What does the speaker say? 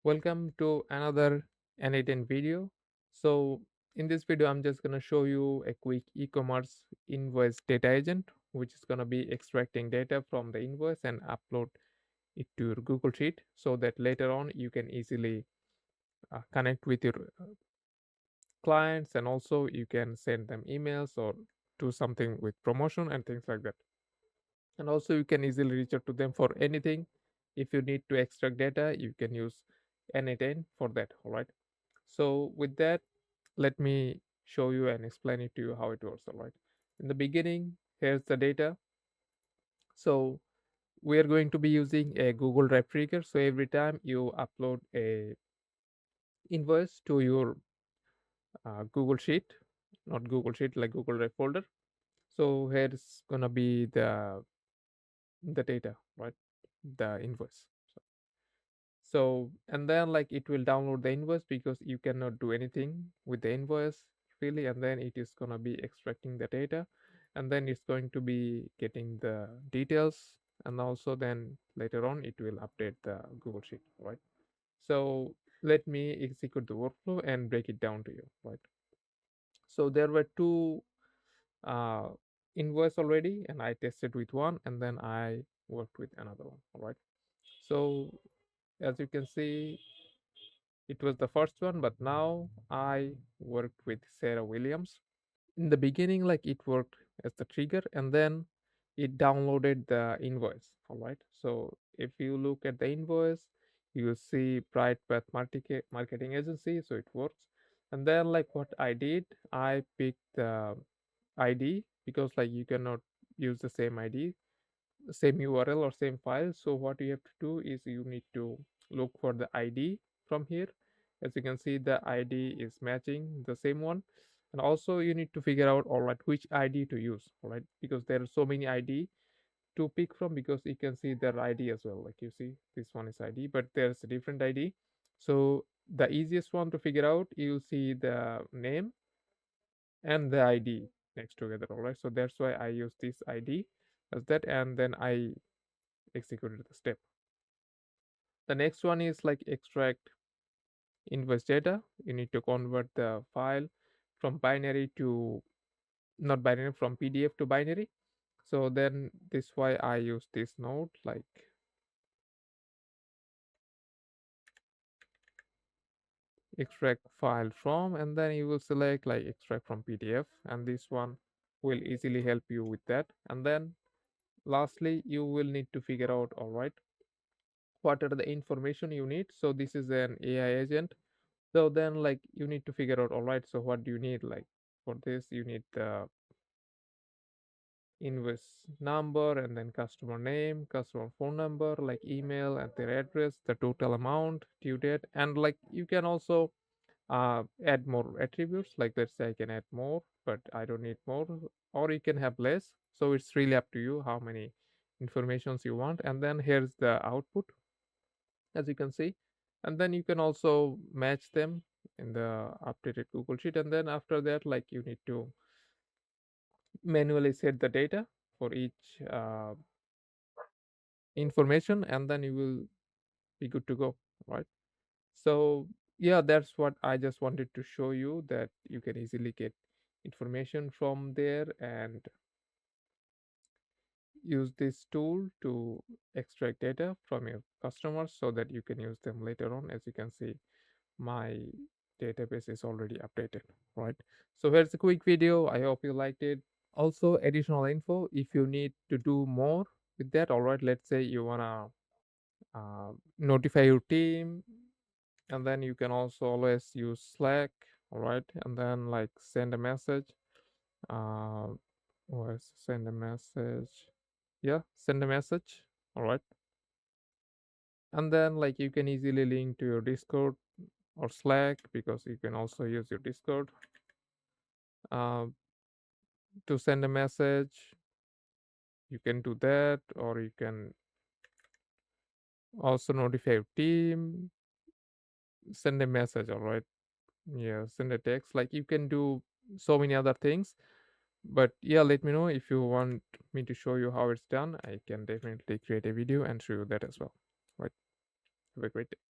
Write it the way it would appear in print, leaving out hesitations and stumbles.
Welcome to another N8N video. So in this video, I'm just gonna show you a quick e-commerce invoice data agent, which is gonna be extracting data from the invoice and upload it to your Google Sheet, so that later on you can easily connect with your clients, and also you can send them emails or do something with promotion and things like that. And also you can easily reach out to them for anything. If you need to extract data, you can use N8N for that. All right. So with that, let me show you and explain it to you how it works. All right. In the beginning, here's the data. So we are going to be using a Google Drive trigger. So every time you upload a invoice to your Google Sheet, not Google Sheet, like Google Drive folder. So here's gonna be the data, right? The invoice. So, and then like it will download the invoice because you cannot do anything with the invoice really, and then it is gonna be extracting the data, and then it's going to be getting the details, and also then later on it will update the Google Sheet, right? So let me execute the workflow and break it down to you, right? So there were two uh, invoice already, and I tested with one, and then I worked with another one, all right? So as you can see, it was the first one, but now I worked with Sarah Williams. In the beginning, like it worked as the trigger, and then it downloaded the invoice. All right. So if you look at the invoice, you will see Bright Path Marketing Agency. So it works. And then, like what I did, I picked the ID because like you cannot use the same ID, same URL or same file. So what you have to do is you need to look for the ID from here. As you can see, the ID is matching the same one. And also you need to figure out, all right, which ID to use, all right, because there are so many ID to pick from, because you can see their ID as well. Like you see, this one is ID, but there's a different ID. So the easiest one to figure out, you'll see the name and the ID next together, all right. So that's why I use this ID as that, and then I executed the step. The next one is like extract invoice data. You need to convert the file from binary to, not binary, from PDF to binary. So then this why I use this node, like extract file from, and then you will select like extract from PDF, and this one will easily help you with that. And then lastly, you will need to figure out, all right, what are the information you need. So this is an AI agent. So then like you need to figure out, all right, so what do you need? Like for this you need the invoice number, and then customer name, customer phone number, like email and their address, the total amount, due date, and like you can also add more attributes. Like let's say I can add more, but I don't need more, or you can have less. So it's really up to you how many informations you want. And then here's the output, as you can see. And then you can also match them in the updated Google Sheet. And then after that, like you need to manually set the data for each information, and then you will be good to go, right? So yeah, that's what I just wanted to show you, that you can easily get information from there and use this tool to extract data from your customers so that you can use them later on. As you can see, my database is already updated, right? So here's a quick video. I hope you liked it. Also, additional info if you need to do more with that, all right, let's say you want to notify your team, and then you can also always use Slack, all right, and then like send a message, uh or send a message, yeah, send a message, all right. And then like you can easily link to your Discord or Slack, because you can also use your Discord uh, to send a message. You can do that, or you can also notify your team, send a message, all right, yeah, send a text. Like you can do so many other things. But yeah, let me know if you want me to show you how it's done. I can definitely create a video and show you that as well, right? Have a great day.